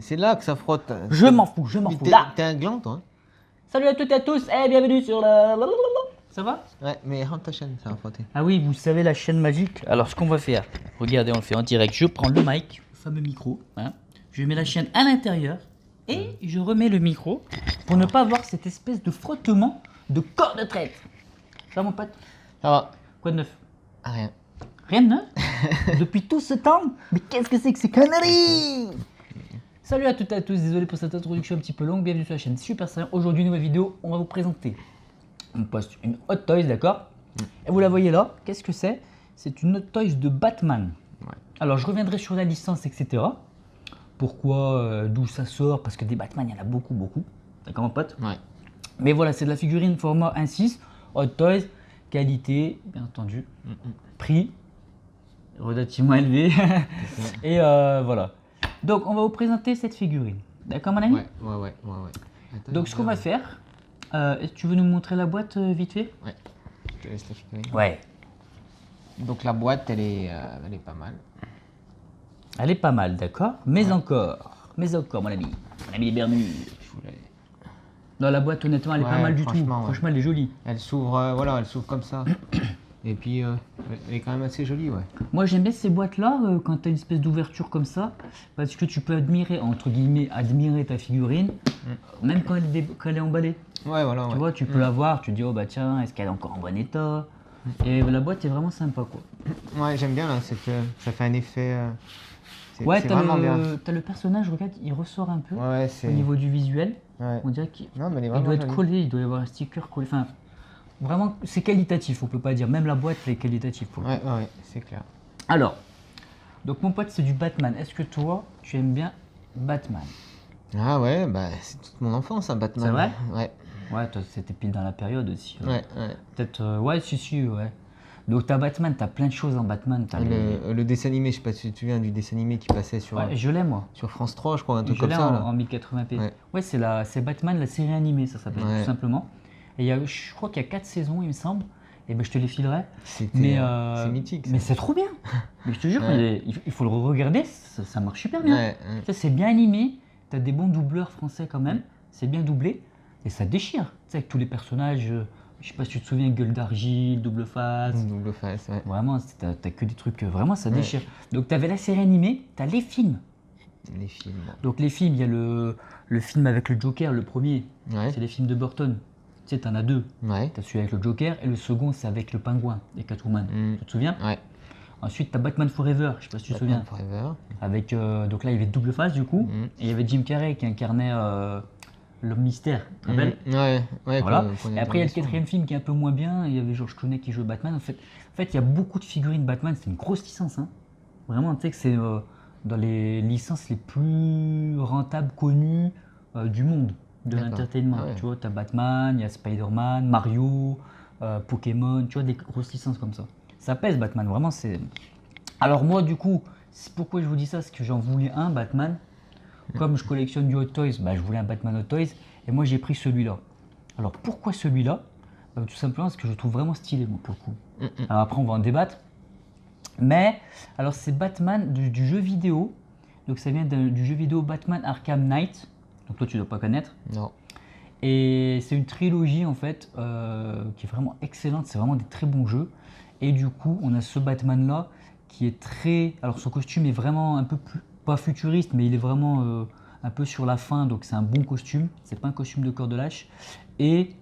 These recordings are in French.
C'est là que ça frotte. Je m'en fous, là. T'es un gland, toi? Salut à toutes et à tous et bienvenue sur la... Ça va? Ouais, mais rentre ta chaîne, ça va frotter. Ah oui, vous savez la chaîne magique. Alors ce qu'on va faire, regardez, on le fait en direct. Je prends le mic, le fameux micro, hein. Je mets la chaîne à l'intérieur et je remets le micro pour ne pas avoir cette espèce de frottement de corps de traite. Ça va mon pote? Ça va. Quoi de neuf? Rien. Rien de neuf? Depuis tout ce temps? Mais qu'est-ce que c'est que ces conneries? Salut à toutes et à tous, désolé pour cette introduction un petit peu longue, bienvenue sur la chaîne Super Saiyan. Aujourd'hui, nouvelle vidéo, on va vous présenter une Hot Toys, d'accord? Et vous la voyez là, qu'est-ce que c'est? C'est une Hot Toys de Batman. Ouais. Alors je reviendrai sur la licence, etc. Pourquoi, d'où ça sort, parce que des Batman, il y en a beaucoup, d'accord mon pote? Ouais. Mais voilà, c'est de la figurine format 1.6, Hot Toys, qualité, bien entendu, prix relativement élevé, et voilà. Donc on va vous présenter cette figurine, d'accord mon ami? Ouais. Attends, Donc ce qu'on va faire, est-ce que tu veux nous montrer la boîte vite fait? Ouais. Je te laisse la figurine. Ouais. Donc la boîte, elle est pas mal. Elle est pas mal, d'accord? Mais encore, mon ami les Bermudes. Non, la boîte honnêtement elle est pas mal du tout, franchement elle est jolie. Elle s'ouvre, voilà, elle s'ouvre comme ça. Et puis elle est quand même assez jolie, ouais. Moi j'aime bien ces boîtes là quand tu as une espèce d'ouverture comme ça, parce que tu peux admirer, entre guillemets, admirer ta figurine, même quand elle est emballée. Ouais, voilà. Tu vois, tu peux la voir, tu te dis oh bah tiens, est-ce qu'elle est encore en bon état? Et la boîte est vraiment sympa quoi. Ouais, j'aime bien là, c'est que ça fait un effet. Ouais, c'est vraiment bien. T'as le personnage, regarde, il ressort un peu Ouais, au niveau du visuel. Ouais. On dirait qu'il Non, mais elle est il vraiment doit être jolie. collé, il doit y avoir un sticker collé. Enfin, vraiment, c'est qualitatif, on peut pas dire. Même la boîte est qualitative. Pour le coup. Ouais, c'est clair. Alors, donc mon pote, c'est du Batman. Est-ce que toi, tu aimes bien Batman? Ah ouais, bah c'est toute mon enfance, hein, Batman. C'est vrai? Ouais. Ouais, toi, c'était pile dans la période aussi. Ouais. Peut-être, ouais, si, ouais. Donc t'as Batman, t'as plein de choses en Batman. Le dessin animé, je sais pas si tu te souviens du dessin animé qui passait sur, Ouais, je l'ai moi. sur France 3, je crois, un truc Je comme l'ai ça. en 1080p. Ouais. Ouais, c'est Batman, la série animée, ça s'appelle tout simplement. Et je crois qu'il y a 4 saisons, il me semble. Et ben je te les filerai. C'est mythique. Ça. Mais c'est trop bien. Mais je te jure, il faut le regarder, ça marche super bien. Ouais. Ça, c'est bien animé, tu as des bons doubleurs français quand même, c'est bien doublé. Et ça déchire. Tu sais, avec tous les personnages, je sais pas si tu te souviens, Gueule d'Argile, Double Face. Double Face, ouais. Vraiment, t'as que des trucs, vraiment ça déchire. Donc tu avais la série animée, tu as les films. Les films. Donc les films, il y a le film avec le Joker, le premier, c'est les films de Burton. Tu sais, t'en as deux. Ouais. T'as celui avec le Joker et le second, c'est avec le Pingouin et Catwoman. Tu te souviens? Ouais. Ensuite, t'as Batman Forever, je sais pas si tu te souviens. Forever. Avec, donc là, il y avait Double Face du coup, et il y avait Jim Carrey qui incarnait l'homme mystère, tu te rappelles? Ouais. Voilà. Et après, il y a le quatrième film qui est un peu moins bien, il y avait George Clooney qui joue Batman. En fait, il y a beaucoup de figurines Batman, c'est une grosse licence. Hein. Vraiment, tu sais que c'est dans les licences les plus rentables, connues du monde de l'entertainment. Tu vois, tu as Batman, il y a Spider-Man, Mario, Pokémon, tu vois, des grosses licences comme ça. Ça pèse Batman, vraiment, c'est... Alors moi, du coup, pourquoi je vous dis ça, c'est que j'en voulais un, Batman. Comme je collectionne du Hot Toys, bah, je voulais un Batman Hot Toys, et moi j'ai pris celui-là. Alors pourquoi celui-là? Tout simplement parce que je le trouve vraiment stylé, moi, pour le coup. Alors après, on va en débattre. Mais, alors c'est Batman du jeu vidéo. Donc ça vient du jeu vidéo Batman Arkham Knight. Donc toi, tu ne dois pas connaître. Non. Et c'est une trilogie, en fait, qui est vraiment excellente. C'est vraiment des très bons jeux. Et du coup, on a ce Batman-là qui est très... Alors son costume est vraiment un peu plus... Pas futuriste, mais il est vraiment un peu sur la fin. Donc c'est un bon costume. C'est pas un costume de corps de lâche. Et...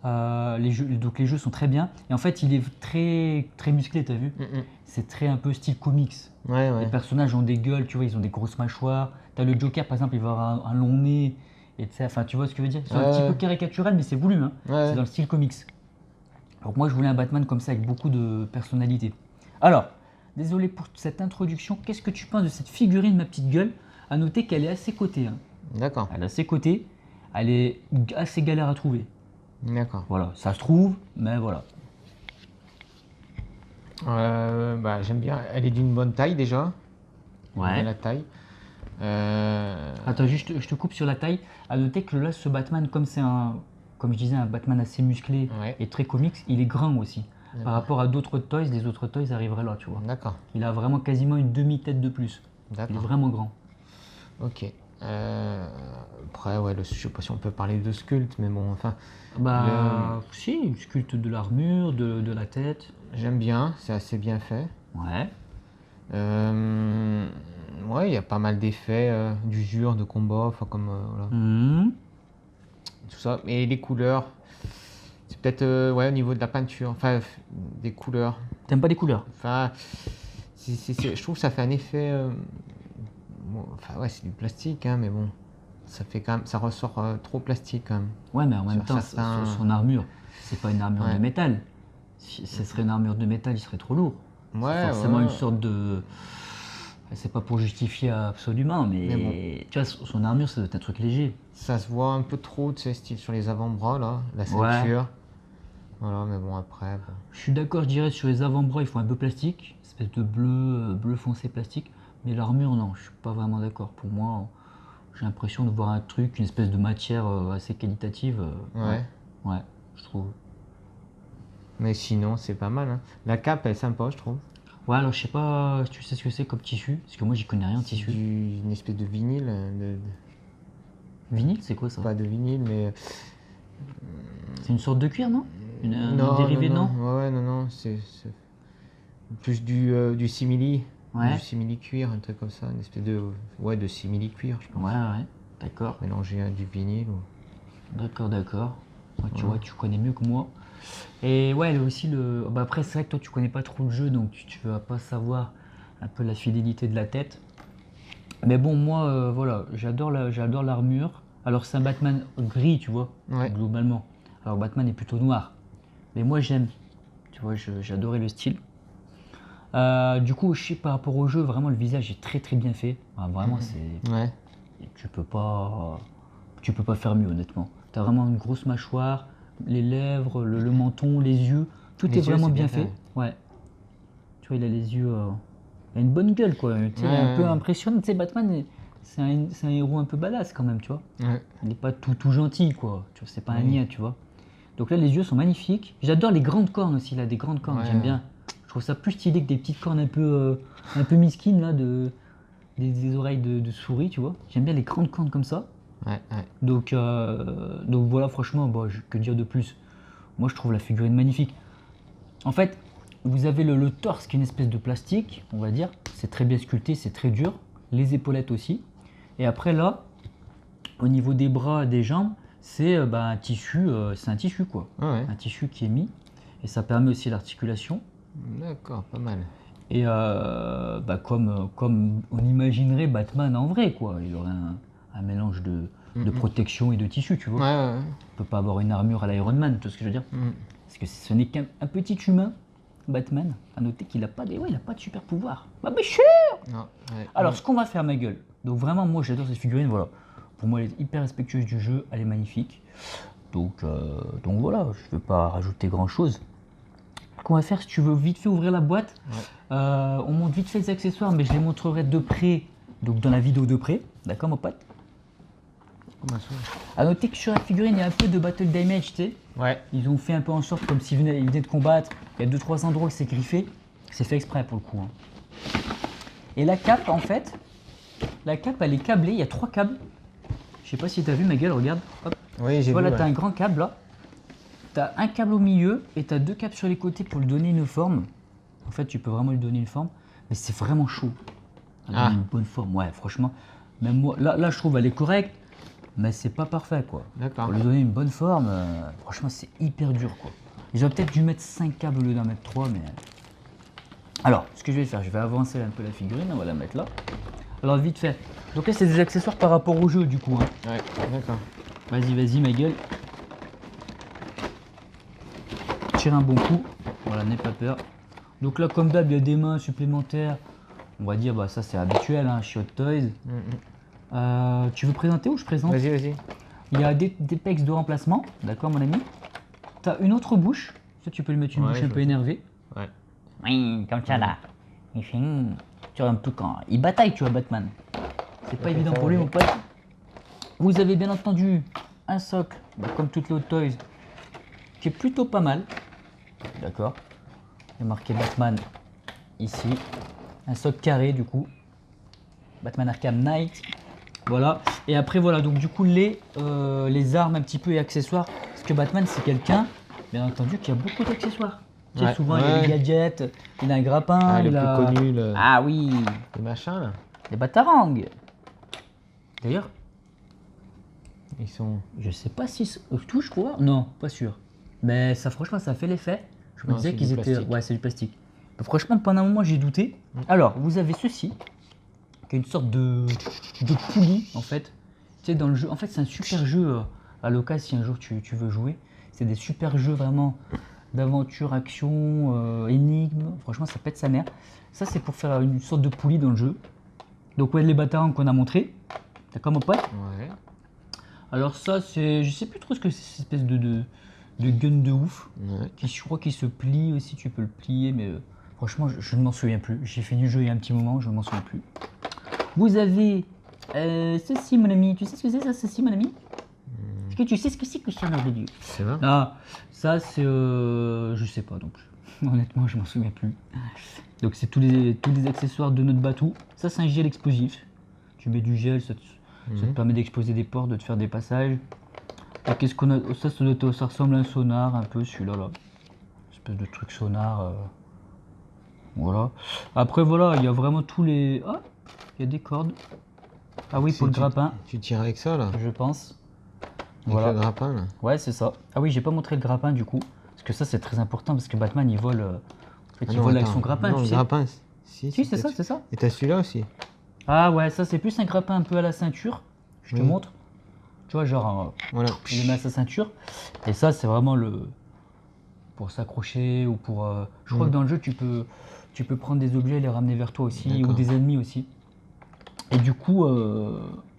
les jeux sont très bien et en fait il est très musclé, t'as vu? C'est très un peu style comics. Les personnages ont des gueules, tu vois, ils ont des grosses mâchoires. T'as le Joker par exemple, il va avoir un long nez et enfin tu vois ce que je veux dire? C'est un petit peu caricatural mais c'est voulu, hein. C'est dans le style comics. Donc moi je voulais un Batman comme ça avec beaucoup de personnalité. Alors, désolé pour cette introduction, qu'est-ce que tu penses de cette figurine, ma petite gueule? À noter qu'elle est assez cotée, hein. D'accord. Elle est assez cotée, elle est assez galère à trouver. D'accord. Voilà, ça se trouve, mais voilà. Bah, j'aime bien. Elle est d'une bonne taille déjà. Ouais. La taille. Attends, juste, je te coupe sur la taille. À noter que là, ce Batman, comme c'est comme je disais, un Batman assez musclé et très comics, il est grand aussi. Par rapport à d'autres toys, les autres toys arriveraient là, tu vois. D'accord. Il a vraiment quasiment une demi-tête de plus. Il est vraiment grand. Ok. Après, ouais, je sais pas si on peut parler de sculpte, mais bon, enfin, Bah, si, sculpte de l'armure, de la tête. j'aime bien, c'est assez bien fait. Ouais. Ouais, il y a pas mal d'effets, d'usure, de combat, enfin, comme voilà, Mhm. tout ça. Et les couleurs, c'est peut-être, ouais, au niveau de la peinture, enfin, des couleurs. T'aimes pas les couleurs? Enfin, je trouve que ça fait un effet. Bon, enfin, ouais, c'est du plastique, hein, mais bon, ça fait quand même, ça ressort trop plastique quand même. Ouais, mais en même Sur temps, certains- son armure, c'est pas une armure Ouais. de métal. Si ce serait une armure de métal, il serait trop lourd. C'est Ouais, forcément ouais. une sorte de. C'est pas pour justifier absolument, mais tu vois, son armure, ça doit être un truc léger. Ça se voit un peu trop, tu sais, style sur les avant-bras, là, la ceinture. Voilà, mais bon, après, bon. Je suis d'accord, je dirais sur les avant-bras, ils font un peu plastique, espèce de bleu foncé plastique. Mais l'armure, non, je suis pas vraiment d'accord. Pour moi, j'ai l'impression de voir un truc, une espèce de matière assez qualitative. Ouais. Ouais, je trouve. Mais sinon, c'est pas mal, hein. La cape, elle est sympa, je trouve. Ouais, alors je sais pas si tu sais ce que c'est comme tissu, parce que moi j'y connais rien en C'est tissu. une espèce de vinyle, Vinyle, c'est quoi ça? pas de vinyle, mais. C'est une sorte de cuir, non? Un Non, dérivé, non, non? non. Ouais, non, non, c'est plus du simili. Ouais. Du simili cuir, un truc comme ça, une espèce de. Ouais, de simili cuir, je pense. Ouais, d'accord. Mélanger à du vinyle ou. D'accord, d'accord. Ouais, tu Ouais. vois, tu connais mieux que moi. Et ouais, aussi le. Bah après, c'est vrai que toi, tu connais pas trop le jeu, donc tu vas pas savoir un peu la fidélité de la tête. Mais bon, moi, voilà, j'adore l'armure. Alors, c'est un Batman gris, tu vois, Ouais. globalement. Alors, Batman est plutôt noir. Mais moi, j'aime. Tu vois, j'adorais le style. Du coup, je sais, par rapport au jeu, vraiment, le visage est très très bien fait. Ah, vraiment, c'est. Ouais. Tu peux pas faire mieux, honnêtement. Tu as vraiment une grosse mâchoire, les lèvres, le menton, les yeux. Tout Les est yeux, vraiment c'est bien bien fait. fait. Ouais. Tu vois, il a les yeux. Il a une bonne gueule, quoi. Tu sais, il est un peu Ouais. impressionnant. Tu sais, Batman, c'est un héros un peu badass, quand même, tu vois. Ouais. Il n'est pas tout gentil, quoi. Tu vois, c'est pas un Oui. niais, tu vois. Donc là, les yeux sont magnifiques. J'adore les grandes cornes aussi, là, des grandes cornes. Ouais. J'aime bien. Je trouve ça plus stylé que des petites cornes un peu misquines, là, des oreilles de souris, tu vois. J'aime bien les grandes cornes comme ça. Ouais. Ouais. Donc voilà, franchement, bah, que dire de plus? Moi, je trouve la figurine magnifique. En fait, vous avez le torse qui est une espèce de plastique, on va dire. C'est très bien sculpté, c'est très dur. Les épaulettes aussi. Et après, là, au niveau des bras et des jambes, c'est un tissu, quoi. Ouais. Un tissu qui est mis. Et ça permet aussi l'articulation. D'accord, pas mal. Et comme on imaginerait Batman en vrai, quoi. Il aurait un mélange de protection et de tissu, tu vois. Ouais. On peut pas avoir une armure à l'Iron Man, tu vois ce que je veux dire? Mm. Parce que ce n'est qu'un petit humain, Batman. À noter qu'il n'a pas, il a pas de super pouvoir. Bah, bien sûr. Non, ouais. Alors, ce qu'on va faire, ma gueule. Donc, vraiment, moi, j'adore cette figurine. Voilà. Pour moi, elle est hyper respectueuse du jeu. Elle est magnifique. Donc voilà, je ne veux pas rajouter grand chose. Ce qu'on va faire, si tu veux vite fait ouvrir la boîte, on montre vite fait les accessoires, mais je les montrerai de près, donc dans la vidéo de près. D'accord, mon pote? Comment ça? À noter que sur la figurine, il y a un peu de battle damage, tu sais. Ouais. Ils ont fait un peu en sorte comme s'ils venaient de combattre. Il y a 2-3 endroits où c'est griffé. C'est fait exprès pour le coup, hein. Et la cape, en fait, elle est câblée. Il y a 3 câbles. Je sais pas si tu as vu, ma gueule, regarde. Hop. Oui, j'ai vu. Voilà, Ouais. tu as un grand câble là. Tu as un câble au milieu et tu as 2 câbles sur les côtés pour lui donner une forme. En fait, tu peux vraiment lui donner une forme. Mais c'est vraiment chaud. Elle donne une bonne forme. Ouais, franchement. Même moi, là, je trouve elle est correcte. Mais c'est pas parfait, quoi. D'accord. Pour lui donner une bonne forme, franchement, c'est hyper dur, quoi. J'aurais peut-être dû mettre 5 câbles au lieu d'en mettre 3, mais... Alors, ce que je vais faire, je vais avancer un peu la figurine, on va la mettre là. Alors, vite fait. Donc là, c'est des accessoires par rapport au jeu, du coup, hein. Ouais, d'accord. Vas-y, ma gueule. Tire un bon coup. Voilà, n'aie pas peur. Donc là, comme d'hab, il y a des mains supplémentaires. On va dire, bah ça, c'est habituel, hein, chez Hot Toys. Tu veux présenter ou je présente? Vas-y. Il y a des pecs de remplacement, d'accord mon ami. Tu as une autre bouche, ça tu peux lui mettre une bouche un peu énervée. Ouais. Oui, comme ça là. Il fait tu vois un peu quand il bataille, tu vois Batman. C'est pas évident pour lui mon pote. Vous avez bien entendu un socle, comme toutes les Hot Toys, qui est plutôt pas mal. D'accord. Il y a marqué Batman ici. Un socle carré du coup. Batman Arkham Knight. Voilà. Et après, voilà. Donc, du coup, les armes un petit peu et accessoires. Parce que Batman, c'est quelqu'un, bien entendu, qui a beaucoup d'accessoires. Tu sais, Ouais, souvent, il y a des gadgets, il a un grappin, Ah, le il plus a... connu, Ah oui, le machin là. les batarangs. D'ailleurs, Ils sont. je sais pas si ça touche quoi. Non, pas sûr. Mais ça, franchement, ça fait l'effet. Je me Non, disais c'est qu'ils du étaient. plastique. Ouais, c'est du plastique. Mais franchement, pendant un moment, j'ai douté. Alors, vous avez ceci, qui est une sorte de poulie, en fait. Tu sais, dans le jeu. En fait, c'est un super jeu à l'occasion, si un jour tu veux jouer. C'est des super jeux vraiment d'aventure, action, énigme. Franchement, ça pète sa mère. Ça, c'est pour faire une sorte de poulie dans le jeu. Donc, ouais, les batarangs qu'on a montré. D'accord, mon pote? Ouais. Alors ça, c'est, je sais plus trop ce que c'est, cette espèce de gun de ouf, Ouais. qui je crois qu'il se plie aussi, tu peux le plier, mais franchement, je ne m'en souviens plus. J'ai fini le jeu il y a un petit moment, je ne m'en souviens plus. Vous avez ceci, mon ami. Tu sais ce que c'est ça, ceci, mon ami? Est-ce que tu sais ce que c'est que ça, nom de Dieu? C'est vrai. Ah, ça c'est, je sais pas, donc honnêtement, je m'en souviens plus. Donc c'est tous les accessoires de notre bateau. Ça, c'est un gel explosif. Tu mets du gel, ça te permet d'exploser des portes, de te faire des passages. Et qu'est-ce qu'on a? Ça ressemble à un sonar un peu, celui-là, là. Espèce de truc sonar. Voilà. Après, voilà, il y a vraiment tous les... Ah, il y a des cordes. Ah oui, pour le grappin, Tu tires avec ça là. je pense. Avec Voilà. le grappin là. Ouais, c'est ça. Ah oui, j'ai pas montré le grappin du coup. Parce que ça, c'est très important, parce que Batman, il vole, en fait, Ah il non, vole avec attends. son grappin, Non, tu le sais. grappin. Si, Si, c'est ça, peut-être. c'est ça. Et t'as celui-là aussi. Ah ouais, ça, c'est plus un grappin un peu à la ceinture. Je te Oui. montre. Tu vois, genre... Voilà. il le met à sa ceinture. Et ça, c'est vraiment le pour s'accrocher ou pour. Je crois que dans le jeu, tu peux prendre des objets et les ramener vers toi aussi, ou D'accord. des ennemis aussi. Et du coup,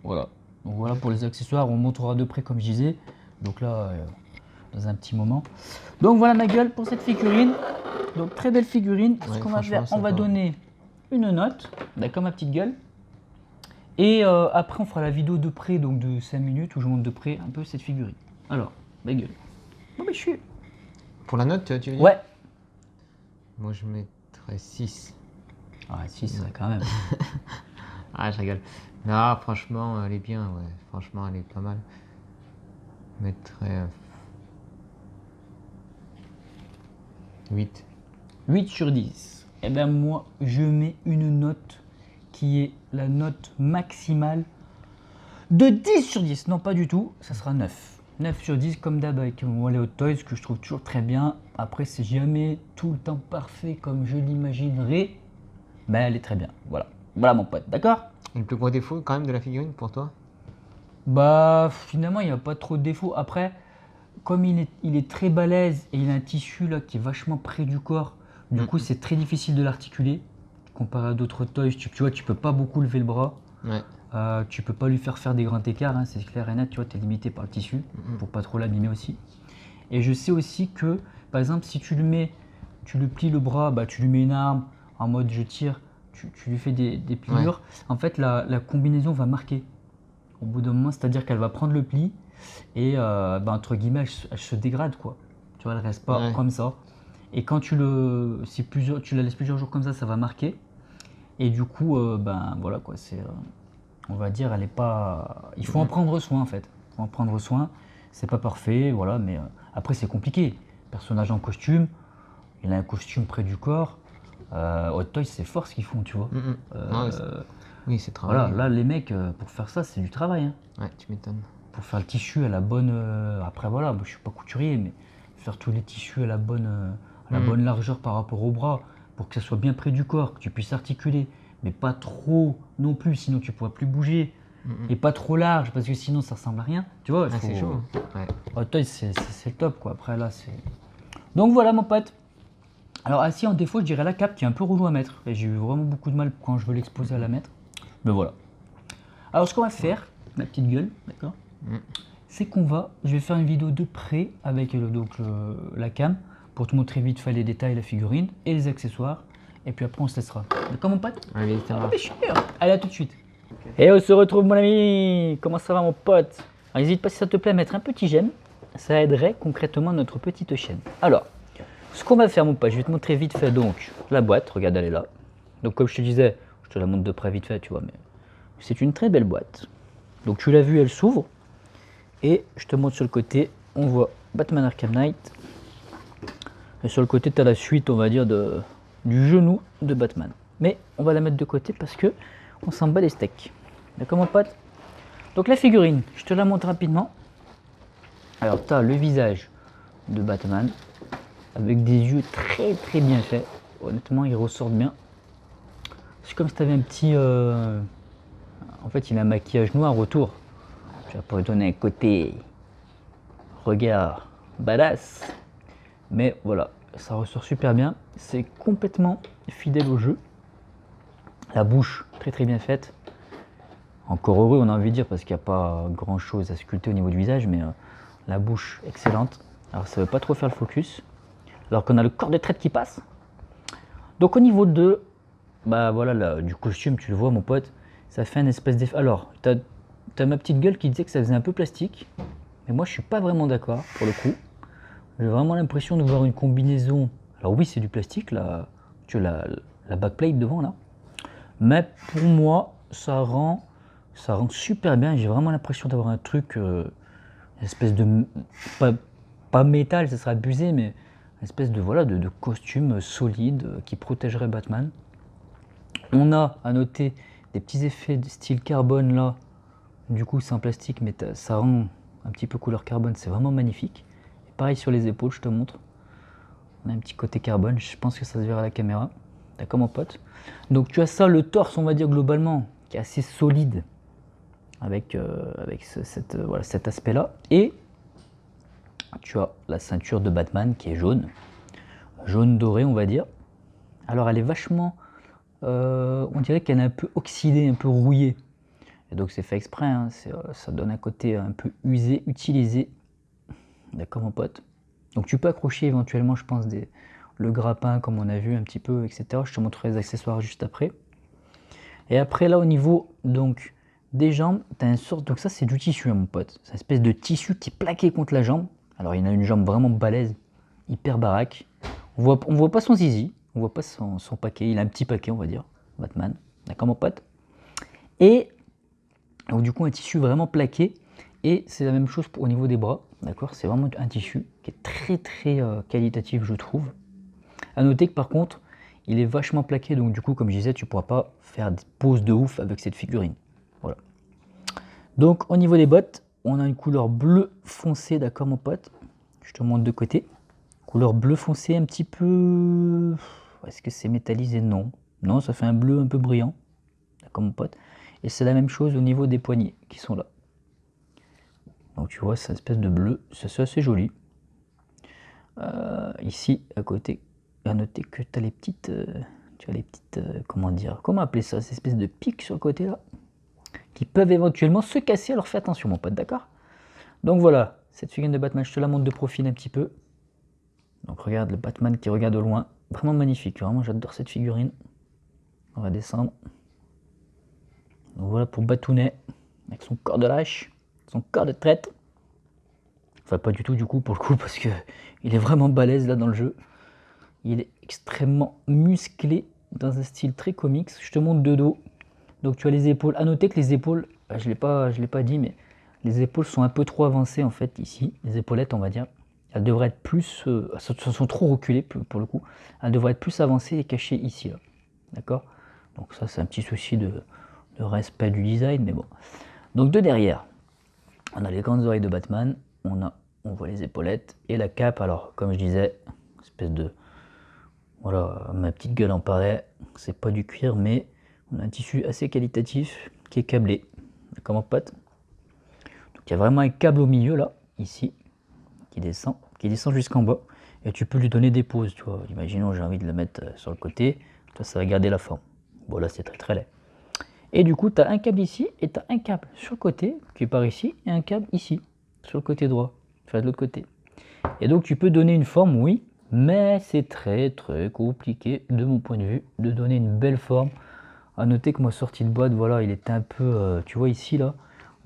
voilà. Donc voilà pour les accessoires, on montrera de près comme je disais. Donc là, dans un petit moment. Donc voilà ma gueule pour cette figurine. Donc très belle figurine. Ce Ouais, qu'on va faire, franchement, on va sympa. donner une note, d'accord ma petite gueule. Et après, on fera la vidéo de près, donc de 5 minutes, où je montre de près un peu cette figurine. Alors, ma gueule. Bon, mais je suis. Pour la note, tu veux dire? Ouais. Moi, je mettrais 6. Ah, si, ça quand même. Ah, je rigole. Non, franchement, elle est bien, ouais. Franchement, elle est pas mal. Je mettrais 8. 8 sur 10. Et bien, moi, je mets une note qui est la note maximale de 10 sur 10. Non, pas du tout, ça sera 9. 9 sur 10 comme d'hab avec moi les Hot Toys que je trouve toujours très bien. Après, c'est jamais tout le temps parfait comme je l'imaginerais, mais elle est très bien. Voilà, voilà mon pote, d'accord? Et le plus gros défaut quand même de la figurine pour toi? Bah finalement il n'y a pas trop de défauts. Après, comme il est très balèze et il a un tissu là qui est vachement près du corps, du coup c'est très difficile de l'articuler. Comparé à d'autres toys, tu vois, tu peux pas beaucoup lever le bras. Ouais. Tu peux pas lui faire des grands écarts, hein, c'est clair et net, tu vois, tu es limité par le tissu pour pas trop l'abîmer aussi. Et je sais aussi que, par exemple, si tu le plies le bras, bah, tu lui mets une arme en mode je tire, tu lui fais des pliures, en fait la combinaison va marquer au bout d'un moment, c'est-à-dire qu'elle va prendre le pli et bah, entre guillemets elle se dégrade quoi. Tu vois, elle reste pas comme ça. Et quand tu la laisses plusieurs jours comme ça va marquer. Et du coup, ben voilà quoi, c'est on va dire, elle est pas. Il faut en prendre soin en fait. Il faut en prendre soin. C'est pas parfait, voilà, mais après c'est compliqué. Personnage en costume, il a un costume près du corps. Hot Toys, c'est fort ce qu'ils font, tu vois. Oui, c'est travail. Voilà, là les mecs, pour faire ça, c'est du travail. Hein. Ouais, tu m'étonnes. Pour faire le tissu à la bonne. Après voilà, moi, je suis pas couturier, mais faire tous les tissus à la bonne largeur par rapport au bras, pour que ça soit bien près du corps, que tu puisses articuler. Mais pas trop non plus, sinon tu pourras plus bouger. Et pas trop large, parce que sinon ça ressemble à rien. Tu vois, c'est chaud. Ouais. Hot Toys, c'est le top, quoi. Après, là, c'est... Donc voilà, mon pote. Alors, assis en défaut, je dirais la cape qui est un peu relou à mettre. Et j'ai eu vraiment beaucoup de mal quand je veux l'exposer à la mettre. Mais voilà. Alors, ce qu'on va faire, ma petite gueule, d'accord, c'est je vais faire une vidéo de près avec la cam pour te montrer vite fait les détails, la figurine et les accessoires. Et puis après, on se laissera. D'accord, mon pote? Allez, ça va. Allez, à tout de suite. Et on se retrouve, mon ami. Comment ça va, mon pote? Alors, n'hésite pas, si ça te plaît, à mettre un petit j'aime. Ça aiderait concrètement notre petite chaîne. Alors, ce qu'on va faire, mon pote, je vais te montrer vite fait donc la boîte. Regarde, elle est là. Donc, comme je te disais, je te la montre de près vite fait, tu vois, mais c'est une très belle boîte. Donc tu l'as vu, elle s'ouvre. Et je te montre sur le côté, on voit Batman Arkham Knight. Et sur le côté, tu as la suite, on va dire, du genou de Batman. Mais on va la mettre de côté parce que on s'en bat les steaks. D'accord mon pote? Donc la figurine, je te la montre rapidement. Alors tu as le visage de Batman avec des yeux très bien faits. Honnêtement, ils ressortent bien. C'est comme si tu avais un petit... En fait, il a un maquillage noir autour. Tu vas pour lui donner un côté regard badass. Mais voilà, ça ressort super bien. C'est complètement fidèle au jeu. La bouche, très bien faite. Encore heureux, on a envie de dire, parce qu'il n'y a pas grand chose à sculpter au niveau du visage, mais la bouche, excellente. Alors, ça ne veut pas trop faire le focus. Alors qu'on a le corps de traite qui passe. Donc, au niveau de, bah voilà, là, du costume, tu le vois, mon pote, ça fait un espèce d'effet. Alors, tu as ma petite gueule qui disait que ça faisait un peu plastique. Mais moi, je suis pas vraiment d'accord, pour le coup. J'ai vraiment l'impression de voir une combinaison. Alors oui, c'est du plastique, là. Tu as la backplate devant, là. Mais pour moi, ça rend super bien. J'ai vraiment l'impression d'avoir un truc, une espèce de... Pas métal, ça serait abusé, mais une espèce de, voilà, de costume solide qui protégerait Batman. On a à noter des petits effets de style carbone, là. Du coup, c'est en plastique, mais ça rend un petit peu couleur carbone. C'est vraiment magnifique. Et pareil sur les épaules, je te montre. On a un petit côté carbone, je pense que ça se verra à la caméra. D'accord mon pote? Donc tu as ça, le torse, on va dire globalement, qui est assez solide avec, voilà, cet aspect-là. Et tu as la ceinture de Batman qui est jaune doré, on va dire. Alors elle est vachement, on dirait qu'elle est un peu oxydée, un peu rouillée. Et donc c'est fait exprès, hein, ça donne un côté un peu usé, utilisé. D'accord mon pote? Donc tu peux accrocher éventuellement, je pense, le grappin comme on a vu un petit peu, etc. Je te montrerai les accessoires juste après. Et après là au niveau donc des jambes, tu as une sorte, donc ça c'est du tissu, hein, mon pote. C'est une espèce de tissu qui est plaqué contre la jambe. Alors il y en a une jambe vraiment balèze, hyper baraque. On voit pas son zizi, on voit pas son paquet, il a un petit paquet on va dire, Batman. D'accord mon pote? Et donc du coup un tissu vraiment plaqué. Et c'est la même chose au niveau des bras, d'accord? C'est vraiment un tissu qui est très qualitatif, je trouve. À noter que par contre, il est vachement plaqué, donc du coup, comme je disais, tu ne pourras pas faire des poses de ouf avec cette figurine. Voilà. Donc au niveau des bottes, on a une couleur bleu foncé, d'accord mon pote? Je te montre de côté. Couleur bleu foncé, un petit peu... Est-ce que c'est métallisé? Non. Non, ça fait un bleu un peu brillant, d'accord mon pote? Et c'est la même chose au niveau des poignets qui sont là. Donc tu vois, c'est une espèce de bleu, c'est assez joli. Ici, à côté, à noter que tu as les petites, comment dire, comment appeler ça, ces espèces de pics sur le côté là, qui peuvent éventuellement se casser, alors fais attention mon pote, d'accord? Donc voilà, cette figurine de Batman, je te la montre de profil un petit peu. Donc regarde le Batman qui regarde au loin, vraiment magnifique, vraiment j'adore cette figurine. On va descendre. Donc voilà pour Batounet, avec son corps de lâche, son corps de traître. Enfin pas du tout du coup pour le coup parce que il est vraiment balèze là dans le jeu. Il est extrêmement musclé dans un style très comics. Je te montre de dos. Donc tu as les épaules. À noter que les épaules, je l'ai pas dit, mais les épaules sont un peu trop avancées en fait ici. Les épaulettes on va dire. Elles devraient être plus, elles sont trop reculées pour le coup. Elles devraient être plus avancées et cachées ici là. D'accord? Donc ça c'est un petit souci de respect du design, mais bon. Donc de derrière, on a les grandes oreilles de Batman. On voit les épaulettes et la cape. Alors, comme je disais, espèce de... Voilà, ma petite gueule en paraît. C'est pas du cuir, mais on a un tissu assez qualitatif qui est câblé. D'accord, mon pote? Donc, il y a vraiment un câble au milieu, là, ici, qui descend jusqu'en bas. Et tu peux lui donner des poses, tu vois. Imaginons, j'ai envie de le mettre sur le côté. Toi, ça va garder la forme. Bon, là, c'est très laid. Et du coup, tu as un câble ici et tu as un câble sur le côté qui part ici et un câble ici, sur le côté droit. Enfin, de l'autre côté. Et donc tu peux donner une forme, oui, mais c'est très compliqué de mon point de vue de donner une belle forme. À noter que ma sortie de boîte, voilà, il était un peu, tu vois ici là,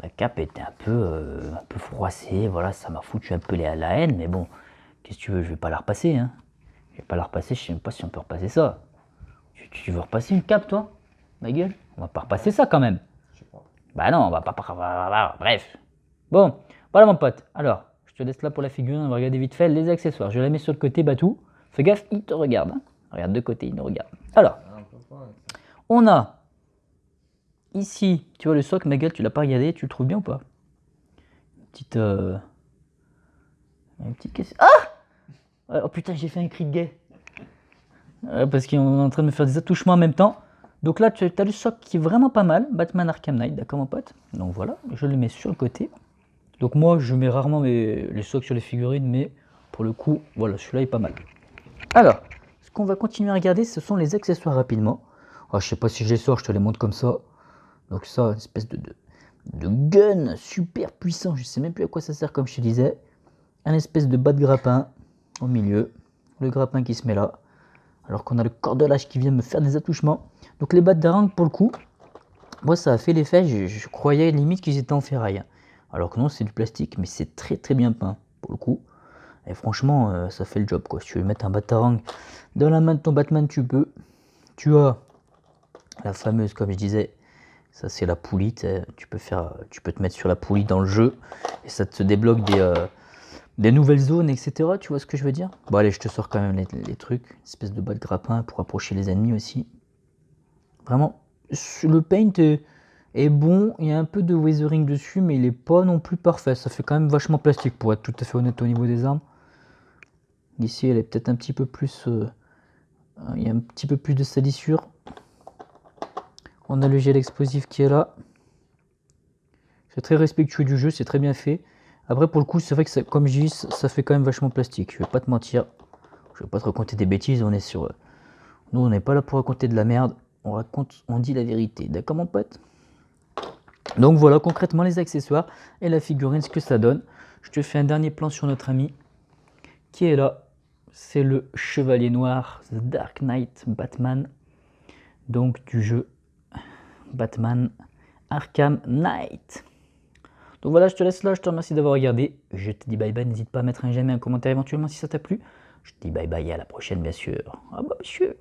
la cape était un peu froissée, voilà, ça m'a foutu un peu la haine, mais bon, qu'est-ce que tu veux, je vais pas la repasser, hein. Je vais pas la repasser, je sais même pas si on peut repasser ça. Tu veux repasser une cape toi, ma gueule? On va pas repasser ça quand même. Je sais pas. Bah non, bref. Bon, voilà mon pote. Alors, je te laisse là pour la figurine, on va regarder vite fait les accessoires. Je la mets sur le côté, Batou. Fais gaffe, il te regarde. Hein. Regarde de côté, il nous regarde. Alors, on a ici, tu vois le socle, ma gueule, tu l'as pas regardé, tu le trouves bien ou pas? Une petite question. Ah! Oh putain, j'ai fait un cri de gay. Parce qu'on est en train de me faire des attouchements en même temps. Donc là, tu as le socle qui est vraiment pas mal. Batman Arkham Knight, d'accord mon pote? Donc voilà, je le mets sur le côté. Donc moi, je mets rarement les socks sur les figurines, mais pour le coup, voilà, celui-là est pas mal. Alors, ce qu'on va continuer à regarder, ce sont les accessoires rapidement. Je sais pas si je les sors, je te les montre comme ça. Donc ça, une espèce de gun super puissant, je sais même plus à quoi ça sert comme je te disais. Un espèce de bas de grappin au milieu, le grappin qui se met là, alors qu'on a le cordelage qui vient me faire des attouchements. Donc les bas de harangue pour le coup, moi ça a fait l'effet, je croyais limite qu'ils étaient en ferraille. Alors que non, c'est du plastique, mais c'est très très bien peint pour le coup. Et franchement, ça fait le job quoi. Si tu veux mettre un batarang dans la main de ton Batman, tu peux. Tu as la fameuse, comme je disais, ça c'est la poulie. Tu peux te mettre sur la poulie dans le jeu et ça te débloque des nouvelles zones, etc. Tu vois ce que je veux dire? Bon allez, je te sors quand même les trucs. Une espèce de bas de grappin pour approcher les ennemis aussi. Vraiment, le paint est bon. Il y a un peu de weathering dessus, mais il est pas non plus parfait. Ça fait quand même vachement plastique pour être tout à fait honnête au niveau des armes. Ici, elle est peut-être un petit peu plus... il y a un petit peu plus de salissure. On a le gel explosif qui est là. C'est très respectueux du jeu, c'est très bien fait. Après, pour le coup, c'est vrai que, comme je dis, ça fait quand même vachement plastique. Je vais pas te mentir. Je vais pas te raconter des bêtises. On est sur... Nous, on n'est pas là pour raconter de la merde. On dit la vérité. D'accord, mon pote? Donc voilà, concrètement, les accessoires et la figurine, ce que ça donne. Je te fais un dernier plan sur notre ami qui est là. C'est le Chevalier Noir, The Dark Knight Batman. Donc du jeu Batman Arkham Knight. Donc voilà, je te laisse là, je te remercie d'avoir regardé. Je te dis bye bye, n'hésite pas à mettre un j'aime et un commentaire éventuellement si ça t'a plu. Je te dis bye bye et à la prochaine bien sûr. Ah bah monsieur.